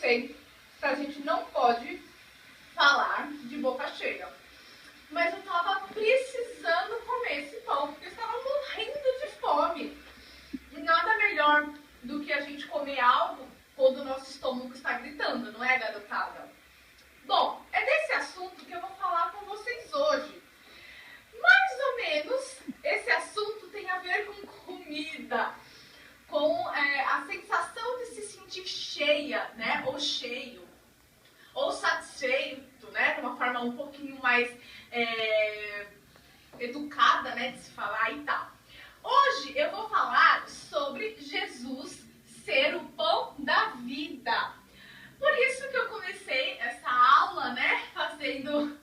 sei que a gente não pode falar de boca cheia. Mas eu estava precisando comer esse pão, porque eu estava morrendo de fome. E nada melhor do que a gente comer algo quando o nosso estômago está gritando, não é, garotada? Bom, é desse assunto que eu vou falar com vocês hoje. Mais ou menos, esse assunto tem a ver com comida, com a sensação de se sentir cheia, né, ou cheio, ou satisfeito, né, de uma forma um pouquinho mais educada, né, de se falar e tal. Hoje eu vou falar sobre Jesus ser o pão da vida. Por isso que eu comecei essa aula, né, fazendo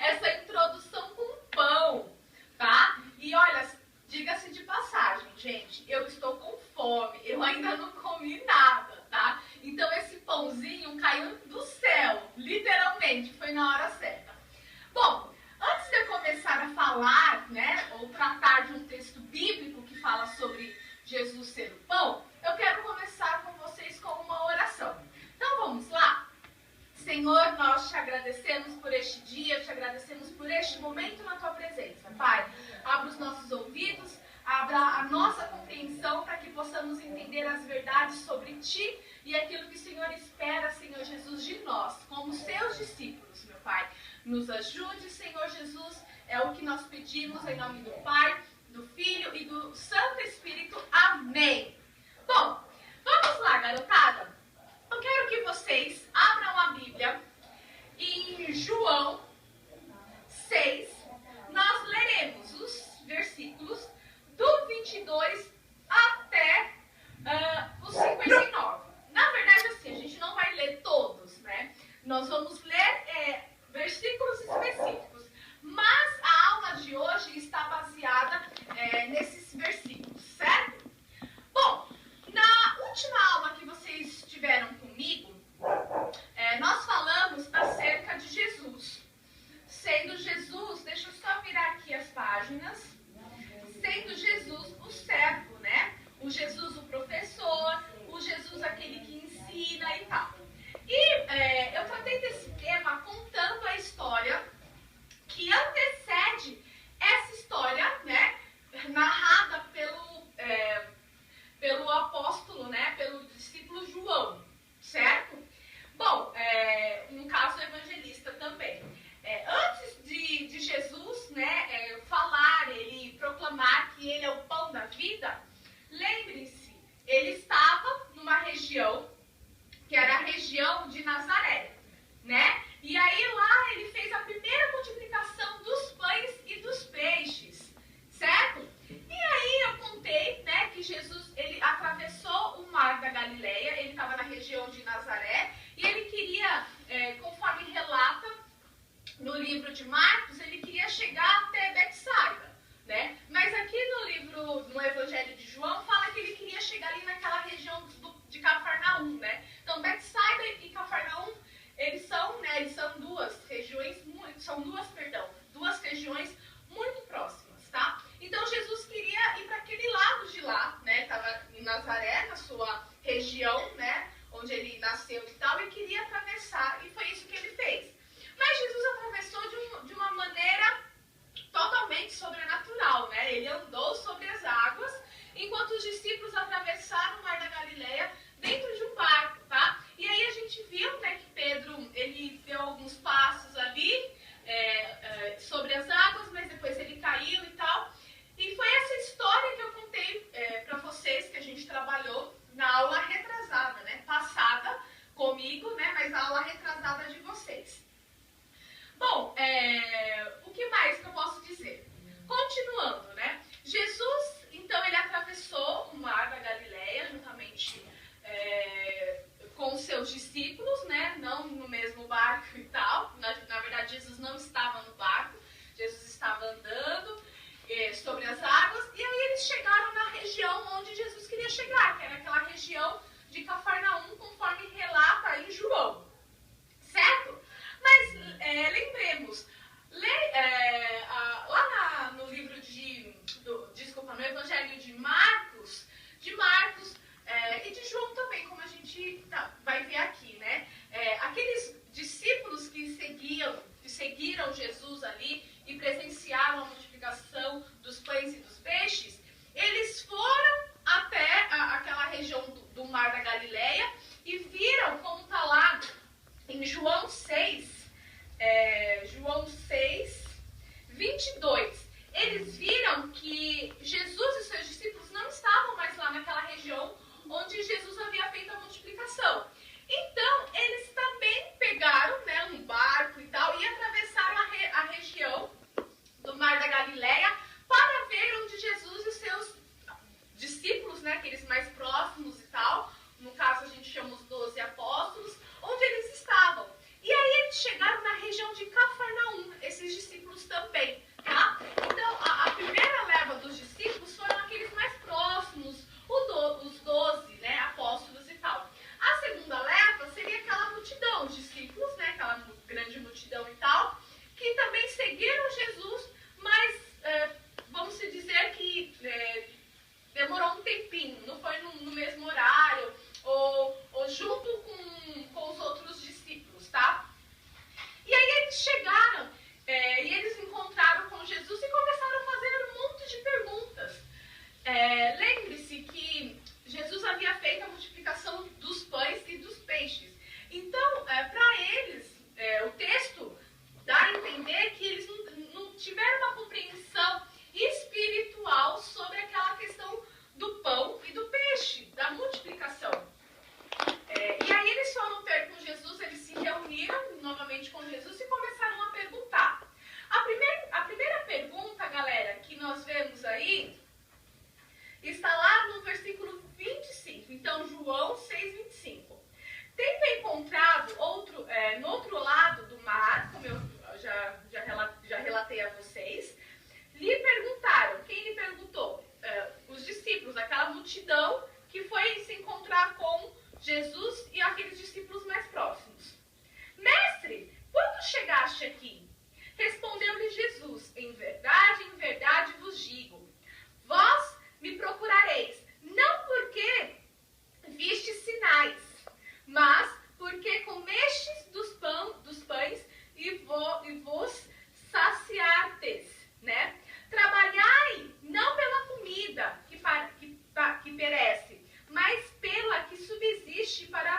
essa introdução com pão, tá? E olha, diga-se de passagem, gente, eu estou com fome, eu ainda não comi nada, tá? Então esse pãozinho caiu do céu, literalmente, foi na hora certa. Bom, antes de eu começar a falar, né, ou tratar de um texto bíblico que fala sobre Jesus ser o pão, eu quero começar com vocês com uma oração. Então vamos lá? Senhor, nós te agradecemos por este dia, te agradecemos por este momento na tua presença. Pai, abra os nossos ouvidos, abra a nossa compreensão para que possamos entender as verdades sobre ti e aquilo que o Senhor espera, Senhor Jesus, de nós, como seus discípulos, meu Pai. Nos ajude, Senhor Jesus, é o que nós pedimos em nome do Pai, do Filho e do Santo Espírito. Amém. Bom, vamos lá, garotada. Eu quero que vocês abram a Bíblia em João 6. Nós leremos os versículos do 22 até o 59. Na verdade, assim, a gente não vai ler todos, né? Nós vamos ler versículos específicos. Mas a aula de hoje está baseada nesses versículos, certo? Bom, na última aula que vocês tiveram comigo, nós falamos acerca de Jesus. Sendo Jesus, deixa eu só virar aqui as páginas, sendo Jesus o servo, né? O Jesus o professor, o Jesus aquele que ensina e tal. E eu tratei desse tema contando a história que antecede essa história, né? Narrada pelo apóstolo, né? Pelo discípulo João, certo? Bom, no caso evangelista também. Antes de Jesus, né, falar, ele proclamar que ele é o pão da vida, lembre-se, ele estava numa região que era a região de Nazaré, né? E aí lá ele fez a primeira multiplicação dos pães e dos peixes, certo? E aí eu contei, né, que Jesus, ele atravessou o mar da Galileia, ele estava na região de Nazaré, e ele queria, conforme relata no livro de Marcos, ele queria chegar até Betsaida, né? Mas aqui no Evangelho de João, fala que ele queria chegar ali naquela região de Cafarnaum, né? Então, Betsaida e Cafarnaum, eles são duas regiões muito próximas, tá? Então, Jesus queria ir para aquele lado de lá, né? Estava em Nazaré, na sua região, né? Onde ele nasceu e tal, e queria atravessar, e foi isso que ele fez. Mas Jesus atravessou de uma maneira totalmente sobrenatural, né? Ele andou sobre as águas, enquanto os discípulos atravessaram o mar da Galileia dentro de um barco, tá? E aí a gente viu, né, que Pedro, ele deu alguns passos ali sobre as águas, mas depois ele caiu e tal. E foi essa história que eu contei para vocês, que a gente trabalhou na aula retrasada, né? Passada comigo, né? Mas a aula retrasada de vocês. Bom, o que mais que eu posso dizer? Continuando, né? Jesus, então, ele atravessou o mar da Galileia. Mar da Galileia e viram, como está lá em João 6, 22, eles viram que Jesus e seus discípulos não estavam mais lá naquela região onde Jesus havia feito a multiplicação. Então, eles também pegaram, né, um barco e tal, e atravessaram a região do Mar da Galileia para ver onde Jesus e seus discípulos, né, aqueles mais próximos e tal, no caso a gente chama os 12 apóstolos, onde eles estavam. E aí eles chegaram na região de Cafarnaum, esses discípulos também, tá? Então, a primeira leva dos discípulos foram aqueles mais próximos, os 12, né, apóstolos e tal. A segunda leva seria aquela multidão, os discípulos, né, aquela grande multidão e tal, que também seguiram Jesus, mas vamos dizer que demorou um tempinho, não foi no mesmo horário, ou junto com os outros discípulos, tá? E aí eles chegaram e eles encontraram com Jesus e começaram a fazer um monte de perguntas. Lembre-se que Jesus havia feito a multiplicação dos pães e dos peixes. Então, para eles, o texto dá a entender que eles não tiveram uma compreensão espiritual sobre aquela questão do pão e do peixe, da multiplicação. E aí eles foram ter com Jesus, eles se reuniram novamente com Jesus e começaram a perguntar. A primeira pergunta, galera, que nós vemos aí, está lá no versículo 25. Então, João 6:25. Tendo encontrado no outro lado do mar, como eu já relatei a vocês, lhe perguntaram. Quem lhe perguntou? Os discípulos, aquela multidão que foi se encontrar com Jesus e aqueles discípulos mais próximos. Mestre, quando chegaste aqui? Respondeu-lhe Jesus, em verdade vos digo, vós me procurareis, não porque vistes sinais, mas porque comestes dos pães e vos saciartes, né? Trabalhai não pela comida que perece, mas pela que subsiste para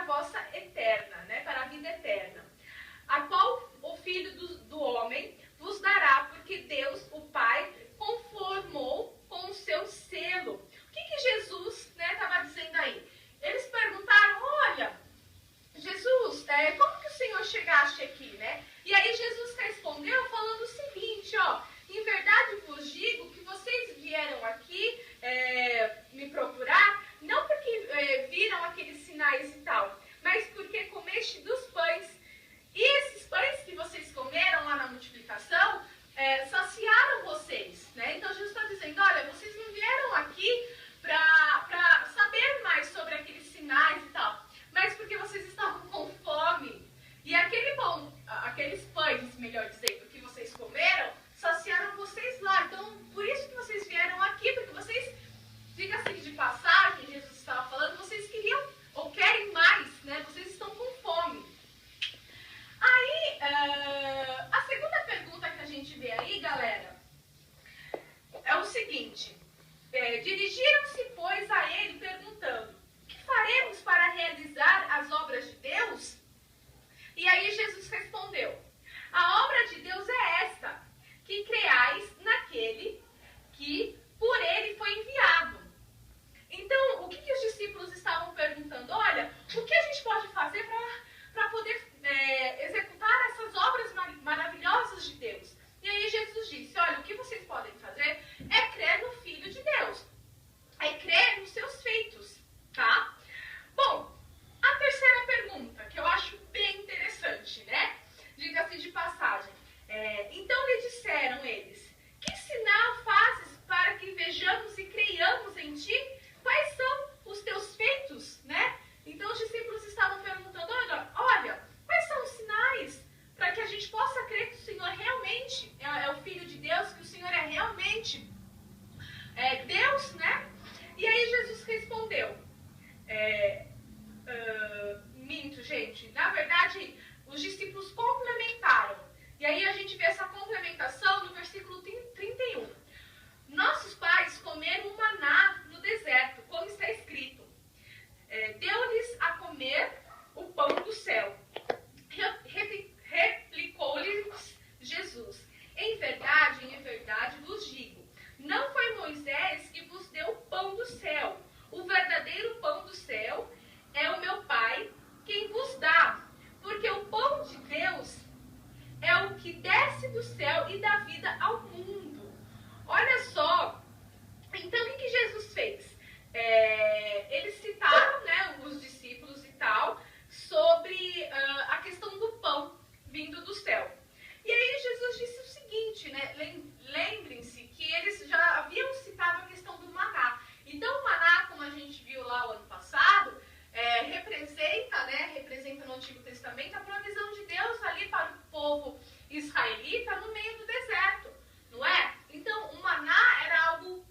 Testamento, a provisão de Deus ali para o povo israelita no meio do deserto, não é? Então, o maná era algo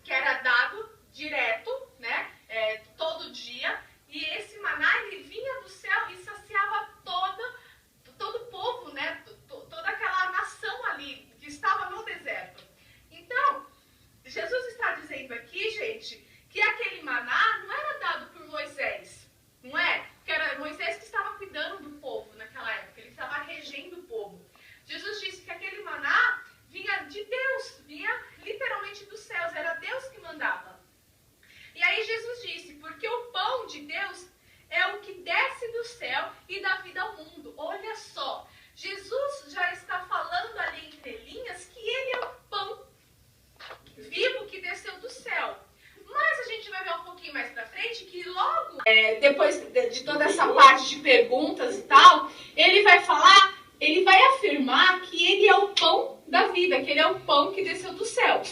que era dado direto, né? Todo dia, e esse maná ele vinha do céu e saciava todo o povo, né? Toda aquela nação ali que estava no deserto. Então, Jesus está dizendo aqui, gente, que aquele maná não era dado por Moisés, não é? Que era Moisés que estava cuidando do povo naquela época, ele estava regendo o povo. Jesus disse que aquele maná vinha de Deus, vinha literalmente dos céus, era Deus que mandava. E aí Jesus disse, porque o pão de Deus é o que desce do céu e dá vida ao mundo. Olha só, Jesus já está falando ali entre linhas que ele é o pão vivo que desceu do céu. Mas a gente vai ver um pouquinho mais pra frente que logo, depois de toda essa parte de perguntas e tal, ele vai falar, ele vai afirmar que ele é o pão da vida, que ele é o pão que desceu do céu.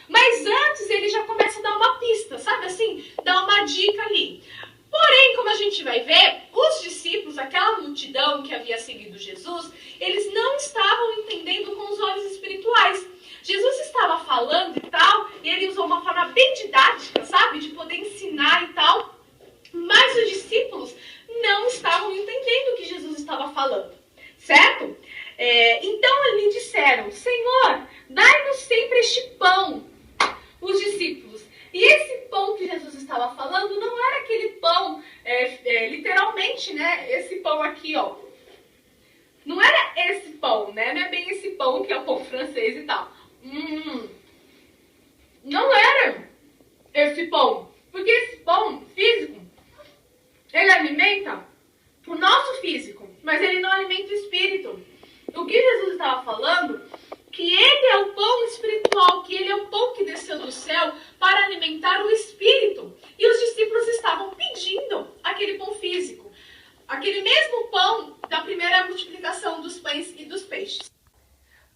Mas antes ele já começa a dar uma pista, sabe assim? Dá uma dica ali. Porém, como a gente vai ver, os discípulos, aquela multidão que havia seguido Jesus, eles não estavam entendendo com os olhos espirituais. Jesus estava falando e tal, e ele usou uma forma bem didática, sabe? De poder ensinar e tal. Mas os discípulos não estavam entendendo o que Jesus estava falando, certo? Então eles disseram, Senhor, dai-nos sempre este pão. Os discípulos. E esse pão que Jesus estava falando não era aquele pão, literalmente, né? Esse pão aqui, ó. Não era esse pão, né? Não é bem esse pão que é o pão francês e tal. Não era esse pão. Porque esse pão físico, ele alimenta o nosso físico, mas ele não alimenta o espírito. O que Jesus estava falando, que ele é o pão espiritual, que ele é o pão que desceu do céu para alimentar o espírito. E os discípulos estavam pedindo aquele pão físico, aquele mesmo pão da primeira multiplicação dos pães e dos peixes.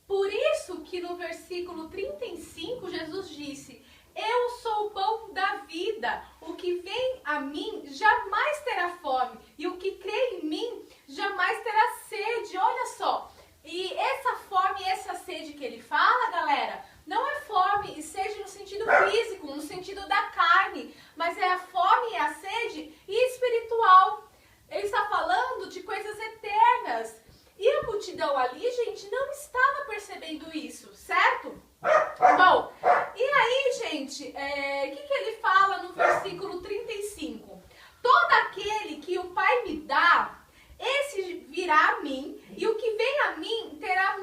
Por isso que no versículo 35 Jesus disse, eu sou o pão da vida, o que vem a mim jamais terá fome, e o que crê em mim jamais terá sede. Olha só, e essa fome e essa sede que ele fala, galera, não é fome e sede no sentido físico, no sentido da carne, mas é a fome e a sede espiritual. Ele está falando de coisas eternas. E a multidão ali, gente, não estava percebendo isso, certo? Bom, e aí, gente, o que ele fala no versículo 35? Todo aquele que o Pai me dá, esse virá a mim, e o que vem a mim terá,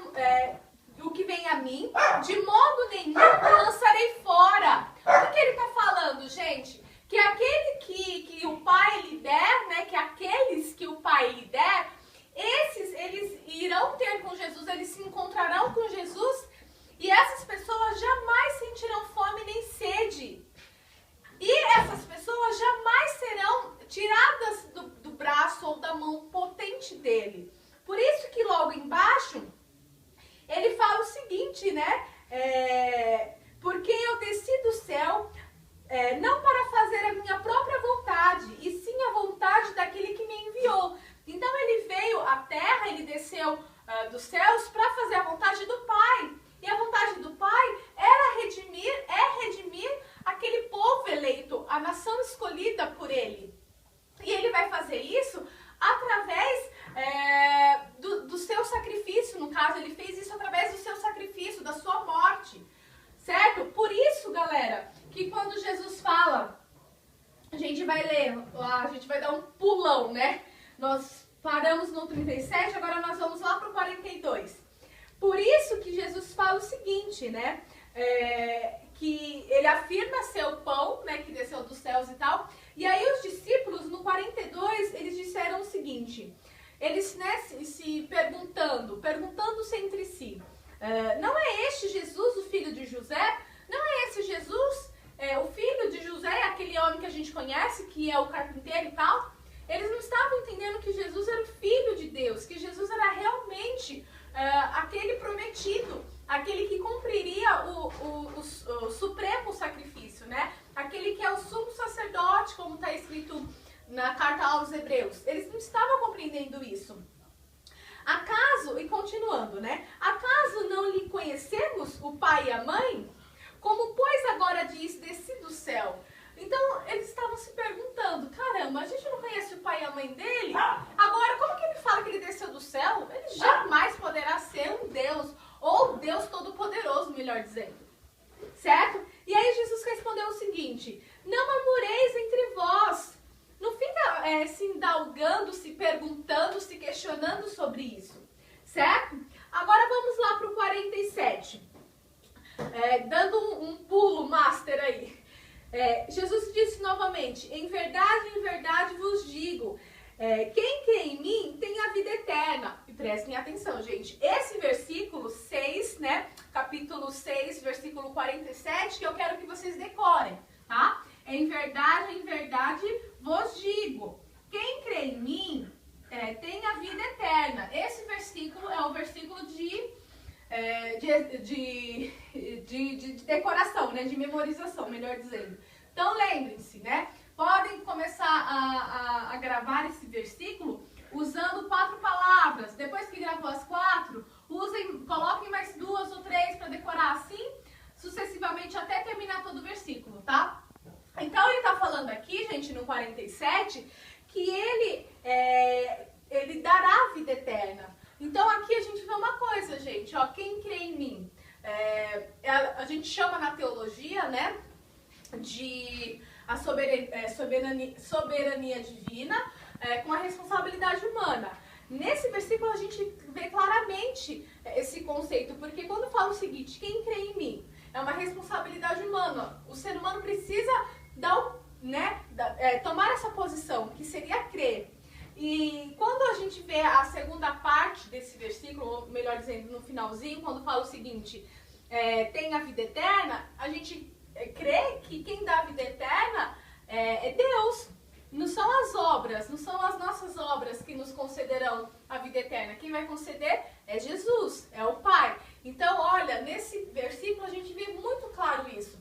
de modo nenhum lançarei fora. O que ele está falando, gente? Que aquele que o Pai lhe der, né? Que aqueles que o Pai lhe der, esses eles irão ter com Jesus, eles se encontrarão com Jesus, e essas pessoas jamais sentirão fome nem sede. E essas pessoas jamais serão tiradas do braço ou da mão potente dele. Por isso que logo embaixo, ele fala o seguinte, né? Porque eu desci do céu, não para fazer a minha própria vontade, e sim a vontade daquele que me enviou. Então ele veio à terra, ele desceu dos céus para fazer a vontade do Pai. E a vontade do Pai era redimir aquele povo eleito, a nação escolhida por ele. E ele vai fazer isso através do seu sacrifício. No caso, ele fez isso através do seu sacrifício, da sua morte. Certo? Por isso, galera, que quando Jesus fala, a gente vai ler, a gente vai dar um pulão, né? Nós paramos no 37, agora nós vamos lá para o 42. Por isso que Jesus fala o seguinte, né? Que ele afirma ser o pão, né? Que desceu dos céus e tal. E aí os discípulos, no 42, eles disseram o seguinte. Eles, né, se perguntando-se entre si. Não é este Jesus, o filho de José? Não é esse Jesus, o filho de José, aquele homem que a gente conhece, que é o carpinteiro e tal? Eles não estavam entendendo que Jesus era o Filho de Deus, que Jesus era realmente aquele prometido, aquele que cumpriria o supremo sacrifício, né? Aquele que é o sumo sacerdote, como está escrito na carta aos Hebreus. Eles não estavam compreendendo isso. Acaso, e continuando, né? Acaso não lhe conhecemos o pai e a mãe? Como, pois, agora diz, desci do céu. Então, eles estavam se perguntando, caramba, a gente não conhece o pai e a mãe dele? Agora, como que ele fala que ele desceu do céu? Ele jamais poderá ser um Deus, ou Deus Todo-Poderoso, melhor dizendo. Certo? E aí Jesus respondeu o seguinte, não murmureis entre vós. Não fica se indalgando, se perguntando, se questionando sobre isso. Certo? Agora vamos lá para o 47. Dando um pulo master aí. Jesus disse novamente, em verdade vos digo, quem crê em mim tem a vida eterna. E prestem atenção, gente. Esse versículo 6, né? Capítulo 6, versículo 47, que eu quero que vocês decorem, tá? Em verdade vos digo, quem crê em mim tem a vida eterna. Esse versículo é o versículo de decoração, né? De memorização, melhor dizendo. Então lembrem-se, né? Podem começar a gravar esse versículo usando 4 palavras. Depois que gravou as 4, coloquem mais 2 ou 3 para decorar assim, sucessivamente até terminar todo o versículo, tá? Então ele está falando aqui, gente, no 47, que ele dará a vida eterna. Então aqui a gente vê uma coisa, gente, ó, quem crê em mim, a gente chama na teologia, né, de a soberania divina com a responsabilidade humana. Nesse versículo a gente vê claramente esse conceito, porque quando fala o seguinte, quem crê em mim, é uma responsabilidade humana. O ser humano precisa tomar essa posição, que seria crer. E quando a gente vê a segunda parte desse versículo, ou melhor dizendo, no finalzinho, quando fala o seguinte, tem a vida eterna, a gente crê que quem dá a vida eterna é Deus. Não são as obras, não são as nossas obras que nos concederão a vida eterna. Quem vai conceder é Jesus, é o Pai. Então, olha, nesse versículo a gente vê muito claro isso.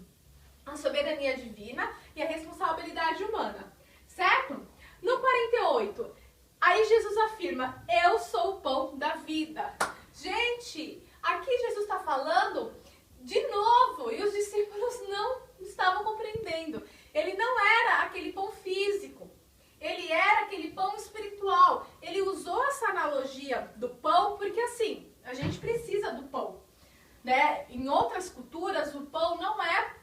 A soberania divina e a responsabilidade humana, certo? No 48, aí Jesus afirma, eu sou o pão da vida. Gente, aqui Jesus está falando de novo e os discípulos não estavam compreendendo. Ele não era aquele pão físico, ele era aquele pão espiritual. Ele usou essa analogia do pão porque assim, a gente precisa do pão, né? Em outras culturas, o pão não é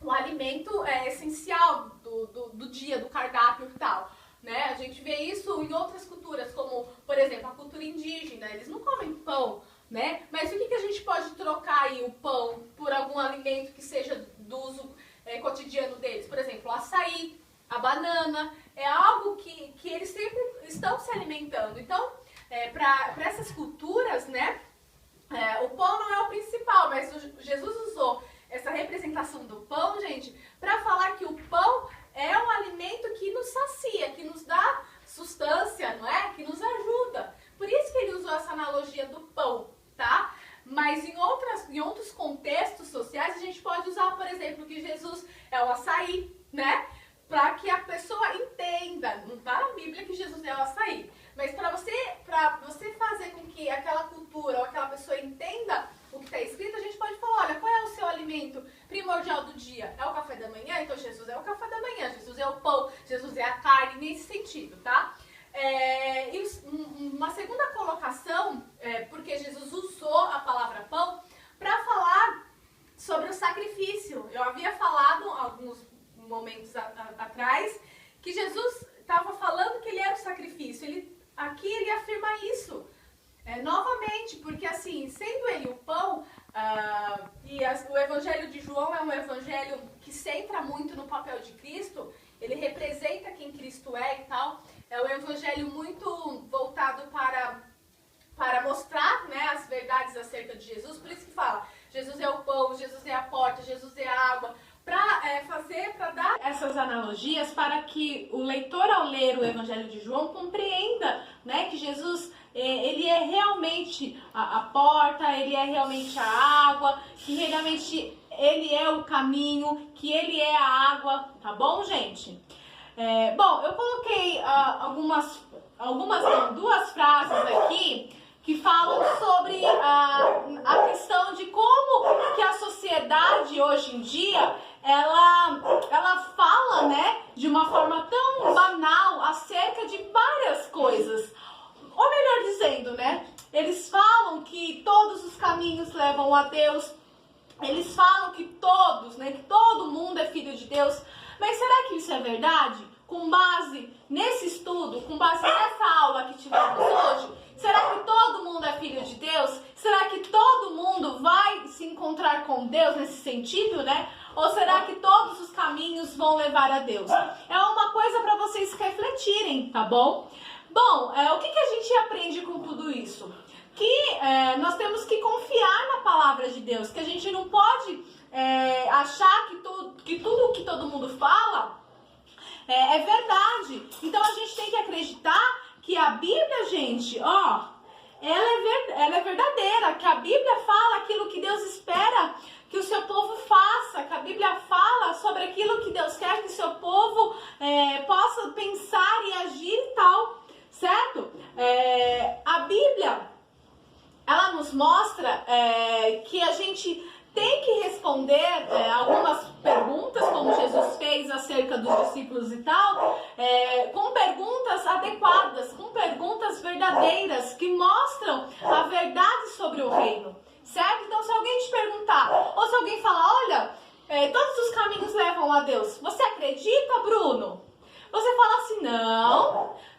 o alimento essencial do dia, do cardápio e tal, né? A gente vê isso em outras culturas, como, por exemplo, a cultura indígena, eles não comem pão, né? Mas o que a gente pode trocar aí o pão por algum alimento que seja do uso cotidiano deles? Por exemplo, o açaí, a banana, é algo que eles sempre estão se alimentando. Então, para essas culturas, né, o pão não é o principal, mas Jesus usou essa representação do pão, gente, para falar que o pão é um alimento que nos sacia, que nos dá sustância, não é? Que nos ajuda. Por isso que ele usou essa analogia do pão, tá? Mas em outros contextos sociais, a gente pode usar, por exemplo, que Jesus é o açaí, né? Para que a pessoa entenda, não está na Bíblia que Jesus é o açaí, mas para você fazer com que aquela cultura ou aquela pessoa entenda o que está escrito, a gente pode falar, olha, qual é o seu alimento primordial do dia? É o café da manhã? Então Jesus é o café da manhã, Jesus é o pão, Jesus é a carne, nesse sentido, tá? E uma segunda colocação, porque Jesus usou a palavra pão para falar sobre o sacrifício. Eu havia falado alguns momentos atrás que Jesus estava falando que ele era o sacrifício. Aqui ele afirma isso novamente, porque assim, sendo ele o pão, o Evangelho de João é um evangelho que centra muito no papel de Cristo, ele representa quem Cristo é e tal. É um evangelho muito voltado para mostrar, né, as verdades acerca de Jesus. Por isso que fala, Jesus é o pão, Jesus é a porta, Jesus é a água. Para dar essas analogias para que o leitor, ao ler o Evangelho de João, compreenda, né, que Jesus ele é realmente a porta, ele é realmente a água, que realmente ele é o caminho, que ele é a água, tá bom, gente? Bom, eu coloquei duas frases aqui que falam sobre a questão de como que a sociedade hoje em dia ela fala, né, de uma forma tão banal acerca de várias coisas. Ou melhor dizendo, né, eles falam que todos os caminhos levam a Deus, eles falam que todos, né, que todo mundo é filho de Deus, mas será que isso é verdade? Com base nesse estudo, com base nessa aula que tivemos hoje, será que todo mundo é filho de Deus? Será que todo mundo vai se encontrar com Deus nesse sentido, né? Ou será que todos os caminhos vão levar a Deus? É uma coisa para vocês refletirem, tá bom? Bom, o que a gente aprende com tudo isso? Que nós temos que confiar na palavra de Deus, que a gente não pode achar que tudo que todo mundo fala é verdade. Então a gente tem que acreditar que a Bíblia, gente, ela é verdadeira, que a Bíblia fala aquilo que Deus espera que o seu povo faça, que a Bíblia fala sobre aquilo que Deus quer que o seu povo possa pensar e agir e tal, certo? A Bíblia, ela nos mostra que a gente tem que responder algumas perguntas, como Jesus fez acerca dos discípulos e tal, com perguntas adequadas, com perguntas verdadeiras, que mostram a verdade sobre o reino, certo? Então, se alguém te perguntar, ou se alguém falar, olha, todos os caminhos levam a Deus, você acredita, Bruno? Você fala assim,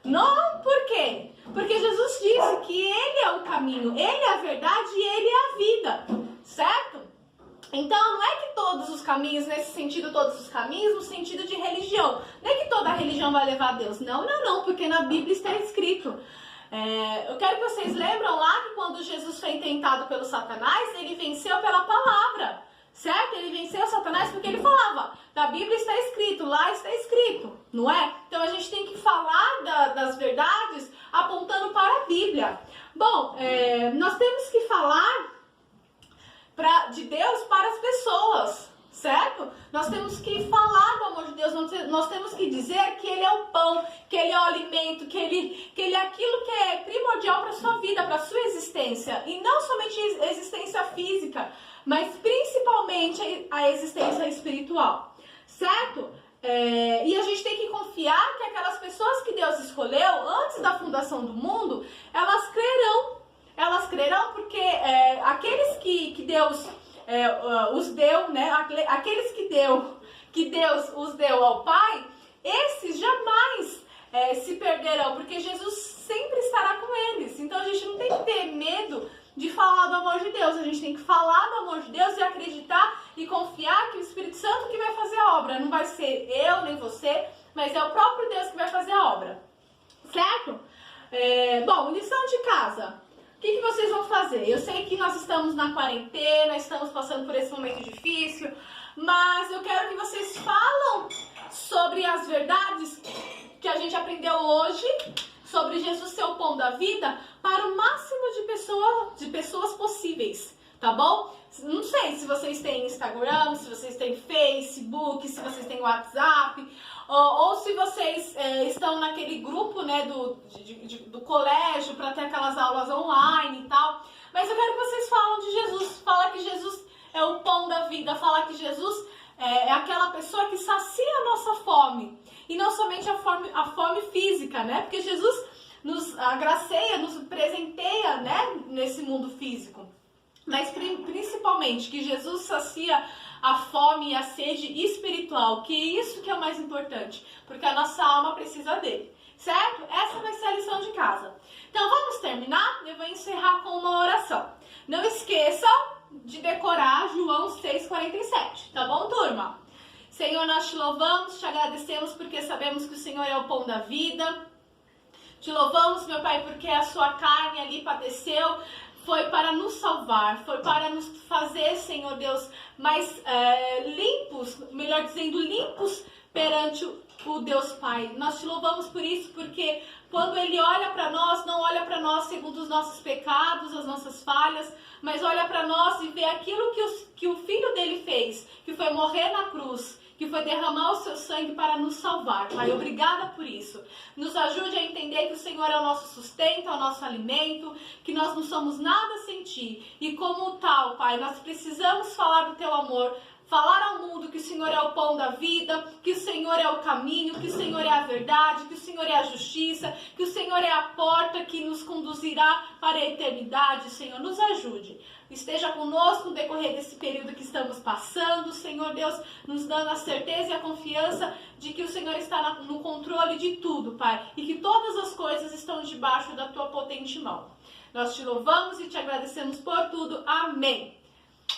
não, por quê? Porque Jesus disse que Ele é o caminho, Ele é a verdade e Ele é a vida, certo? Então, não é que todos os caminhos, nesse sentido, todos os caminhos, no sentido de religião. Não é que toda religião vai levar a Deus. Não, porque na Bíblia está escrito. Eu quero que vocês lembram lá que quando Jesus foi tentado pelo Satanás, ele venceu pela palavra, certo? Ele venceu Satanás porque ele falava, da Bíblia está escrito, lá está escrito, não é? Então, a gente tem que falar das verdades apontando para a Bíblia. Bom, nós temos que falar de Deus para as pessoas, certo? Nós temos que falar do amor de Deus, nós temos que dizer que Ele é o pão, que Ele é o alimento, que Ele é aquilo que é primordial para a sua vida, para a sua existência. E não somente a existência física, mas principalmente a existência espiritual, certo? E a gente tem que confiar que aquelas pessoas que Deus escolheu antes da fundação do mundo, elas crerão. Elas crerão porque aqueles que Deus os deu, né? Aqueles que Deus os deu ao Pai, esses jamais se perderão, porque Jesus sempre estará com eles. Então a gente não tem que ter medo de falar do amor de Deus. A gente tem que falar do amor de Deus e acreditar e confiar que o Espírito Santo que vai fazer a obra. Não vai ser eu nem você, mas é o próprio Deus que vai fazer a obra, certo? Bom, lição de casa. O que vocês vão fazer? Eu sei que nós estamos na quarentena, estamos passando por esse momento difícil, mas eu quero que vocês falam sobre as verdades que a gente aprendeu hoje, sobre Jesus ser o pão da vida, para o máximo de pessoas possíveis, tá bom? Não sei se vocês têm Instagram, se vocês têm Facebook, se vocês têm WhatsApp, ou se vocês estão naquele grupo, né, do colégio para ter aquelas aulas online e tal. Mas eu quero que vocês falem de Jesus. Fala que Jesus é o pão da vida. Fala que Jesus é aquela pessoa que sacia a nossa fome. E não somente a fome física, né? Porque Jesus nos agraceia, nos presenteia, né, nesse mundo físico. Mas principalmente que Jesus sacia a fome e a sede espiritual, que é isso que é o mais importante, porque a nossa alma precisa dele, certo? Essa vai ser a lição de casa. Então vamos terminar? Eu vou encerrar com uma oração. Não esqueçam de decorar João 6,47, tá bom, turma? Senhor, nós te louvamos, te agradecemos porque sabemos que o Senhor é o pão da vida. Te louvamos, meu Pai, porque a sua carne ali padeceu, foi para nos salvar, foi para nos fazer, Senhor Deus, mais limpos, melhor dizendo, limpos perante o Deus Pai. Nós te louvamos por isso, porque quando Ele olha para nós, não olha para nós segundo os nossos pecados, as nossas falhas, mas olha para nós e vê aquilo que o Filho dele fez, que foi morrer na cruz, que foi derramar o seu sangue para nos salvar. Pai, obrigada por isso. Nos ajude a entender que o Senhor é o nosso sustento, é o nosso alimento, que nós não somos nada sem Ti. E como tal, Pai, nós precisamos falar do Teu amor, falar ao mundo que o Senhor é o pão da vida, que o Senhor é o caminho, que o Senhor é a verdade, que o Senhor é a justiça, que o Senhor é a porta que nos conduzirá para a eternidade. Senhor, nos ajude. Esteja conosco no decorrer desse período que estamos passando. Senhor Deus, nos dando a certeza e a confiança de que o Senhor está no controle de tudo, Pai, e que todas as coisas estão debaixo da Tua potente mão. Nós te louvamos e te agradecemos por tudo. Amém.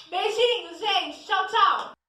Beijinhos, gente. Tchau, tchau.